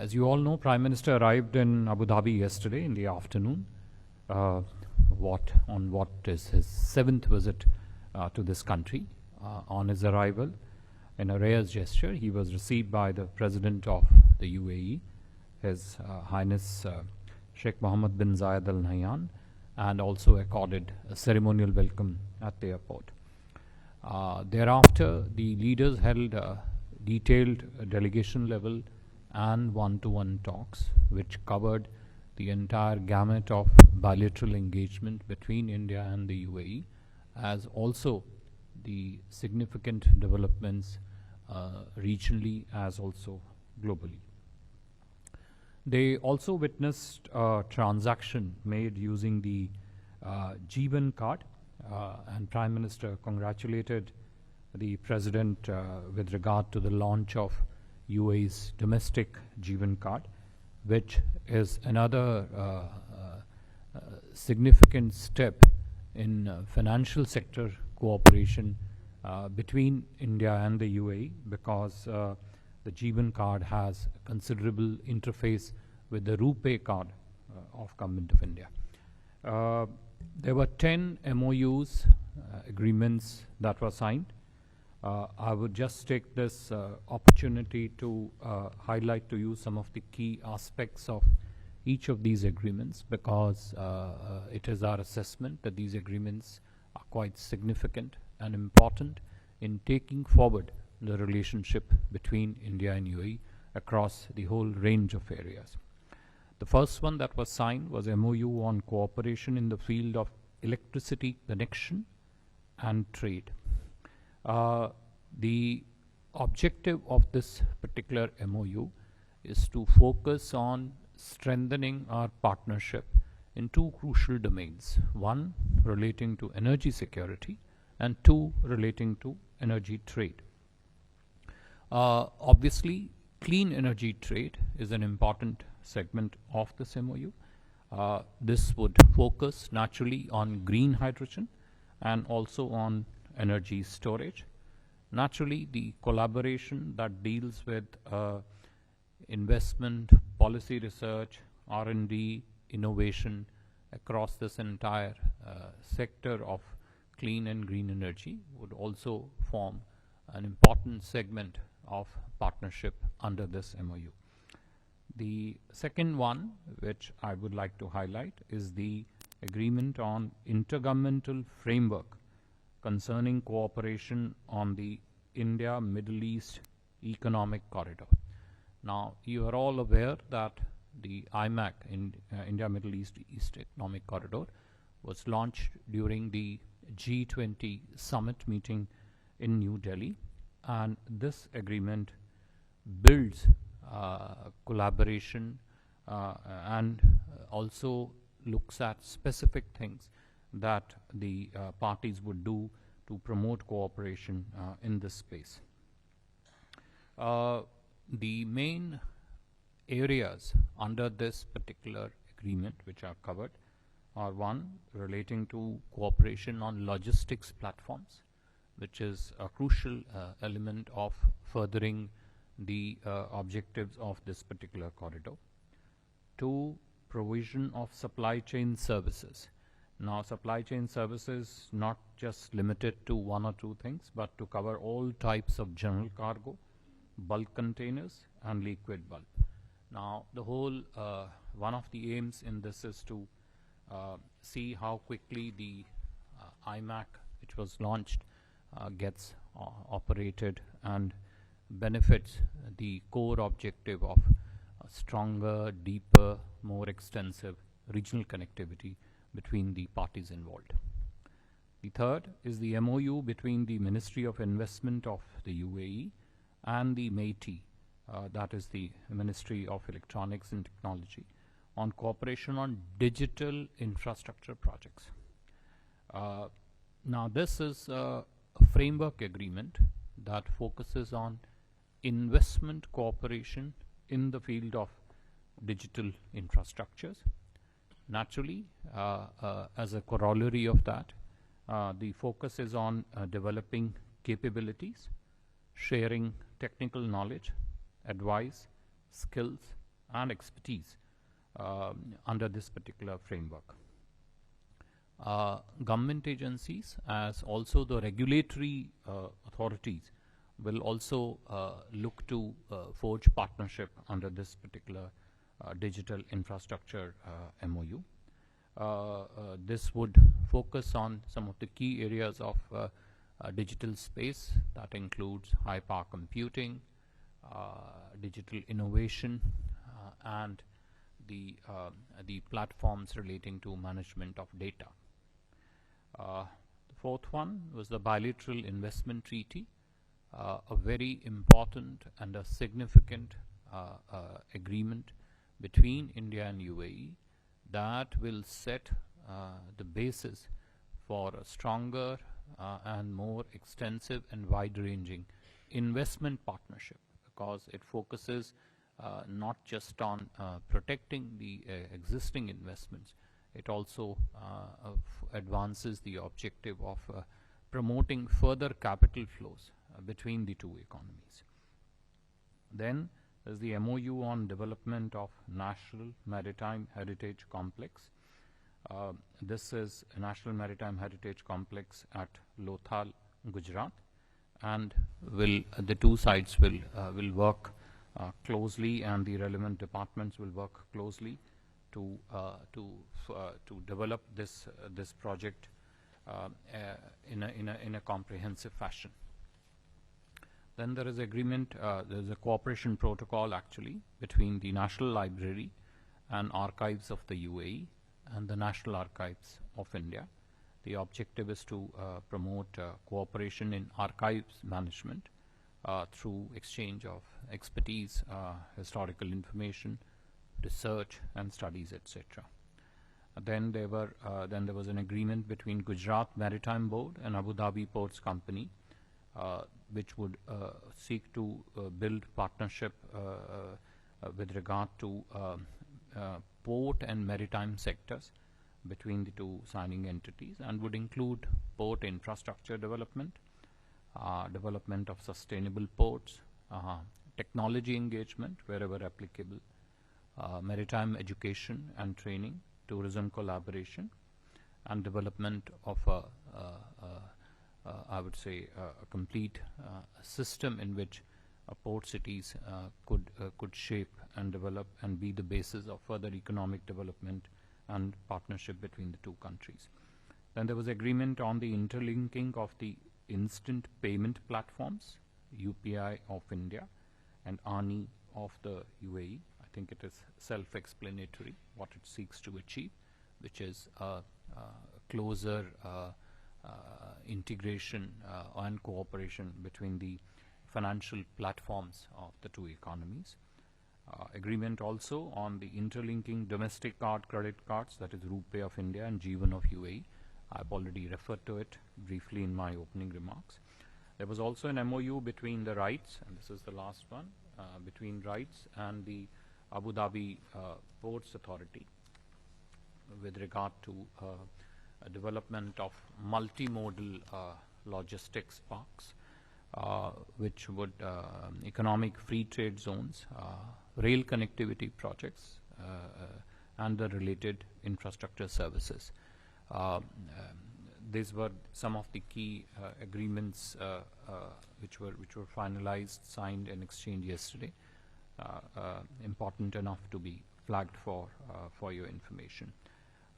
As you all know, Prime Minister arrived in Abu Dhabi yesterday in the afternoon. On what is his 7th visit to this country. On his arrival, in a rare gesture, he was received by the President of the UAE, His Highness Sheikh Mohamed bin Zayed Al Nahyan, and also accorded a ceremonial welcome at the airport. Thereafter, the leaders held detailed delegation level and one-to-one talks, which covered the entire gamut of bilateral engagement between India and the UAE, as also the significant developments regionally as also globally. They also witnessed a transaction made using the JAYWAN card, and Prime Minister congratulated the President with regard to the launch of UAE's domestic JAYWAN card, which is another significant step in financial sector cooperation between India and the UAE, because the JAYWAN card has a considerable interface with the RuPay card of Government of India. There were 10 MOUs, agreements that were signed. I would just take this opportunity to highlight to you some of the key aspects of each of these agreements, because it is our assessment that these agreements are quite significant and important in taking forward the relationship between India and UAE across the whole range of areas. The first one that was signed was MOU on cooperation in the field of electricity connection and trade. The objective of this particular MOU is to focus on strengthening our partnership in two crucial domains: one relating to energy security and two relating to energy trade. Obviously, clean energy trade is an important segment of this MOU. This would focus naturally on green hydrogen and also on energy storage. Naturally, the collaboration that deals with investment, policy research, R&D, innovation across this entire sector of clean and green energy would also form an important segment of partnership under this MOU. The second one, which I would like to highlight, is the agreement on intergovernmental framework concerning cooperation on the India-Middle East Economic Corridor. Now, you are all aware that the IMEC, India-Middle East Economic Corridor, was launched during the G20 summit meeting in New Delhi, and this agreement builds collaboration and also looks at specific things that the parties would do to promote cooperation in this space. The main areas under this particular agreement which are covered are: one, relating to cooperation on logistics platforms, which is a crucial element of furthering the objectives of this particular corridor. Two, provision of supply chain services. Now, supply chain services not just limited to one or two things, but to cover all types of general cargo, bulk containers, and liquid bulk. Now, the whole one of the aims in this is to see how quickly the IMEC, which was launched, gets operated and benefits the core objective of a stronger, deeper, more extensive regional connectivity between the parties involved. The third is the MOU between the Ministry of Investment of the UAE and the MeitY, that is the Ministry of Electronics and Technology, on cooperation on digital infrastructure projects. Now, this is a framework agreement that focuses on investment cooperation in the field of digital infrastructures. Naturally, as a corollary of that, the focus is on developing capabilities, sharing technical knowledge, advice, skills, and expertise under this particular framework. Government agencies as also the regulatory authorities will also look to forge partnership under this particular digital infrastructure MOU. This would focus on some of the key areas of digital space that includes high power computing, digital innovation, and the platforms relating to management of data. The fourth one was the bilateral investment treaty, a very important and a significant agreement between India and UAE that will set the basis for a stronger and more extensive and wide-ranging investment partnership, because it focuses not just on protecting the existing investments, it also advances the objective of promoting further capital flows between the two economies. Then there's the MOU on development of National Maritime Heritage Complex. This is a National Maritime Heritage Complex at Lothal, Gujarat, and the two sides will work closely, and the relevant departments will work closely to develop this project in a comprehensive fashion. Then there is agreement. There is a cooperation protocol actually between the National Library and Archives of the UAE and the National Archives of India. The objective is to promote cooperation in archives management through exchange of expertise, historical information, research and studies, etc. Then there was an agreement between Gujarat Maritime Board and Abu Dhabi Ports Company, which would seek to build partnership with regard to port and maritime sectors between the two signing entities, and would include port infrastructure development, development of sustainable ports, technology engagement wherever applicable, maritime education and training, tourism collaboration, and development of I would say a complete system in which port cities could shape and develop and be the basis of further economic development and partnership between the two countries. Then there was agreement on the interlinking of the instant payment platforms, UPI of India and ANI of the UAE. I think it is self-explanatory what it seeks to achieve, which is closer integration and cooperation between the financial platforms of the two economies. Agreement also on the interlinking domestic credit cards, that is RuPay of India and JAYWAN of UAE. I've already referred to it briefly in my opening remarks. There was also an MOU between the RITES, and this is the last one, between RITES and the Abu Dhabi Ports Authority with regard to development of multimodal logistics parks, which would economic free trade zones, rail connectivity projects, and the related infrastructure services. These were some of the key agreements which were finalized, signed, and exchanged yesterday. Important enough to be flagged for your information.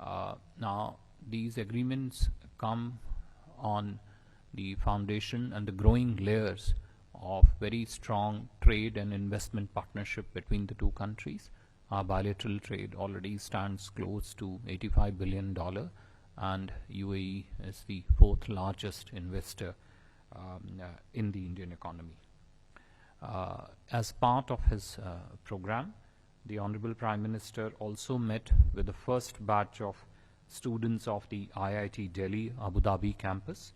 Now, these agreements come on the foundation and the growing layers of very strong trade and investment partnership between the two countries. Our bilateral trade already stands close to $85 billion, and UAE is the fourth largest investor in the Indian economy. As part of his program, the Honorable Prime Minister also met with the first batch of students of the IIT Delhi Abu Dhabi campus.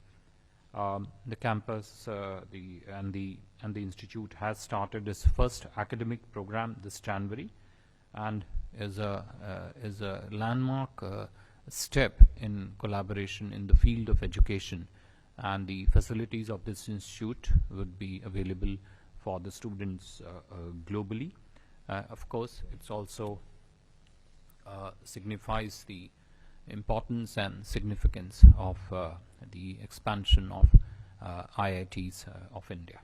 The campus and the institute has started its first academic program this January, and is a landmark step in collaboration in the field of education, and the facilities of this institute would be available for the students globally, Of course, it's also signifies the importance and significance of the expansion of IITs of India.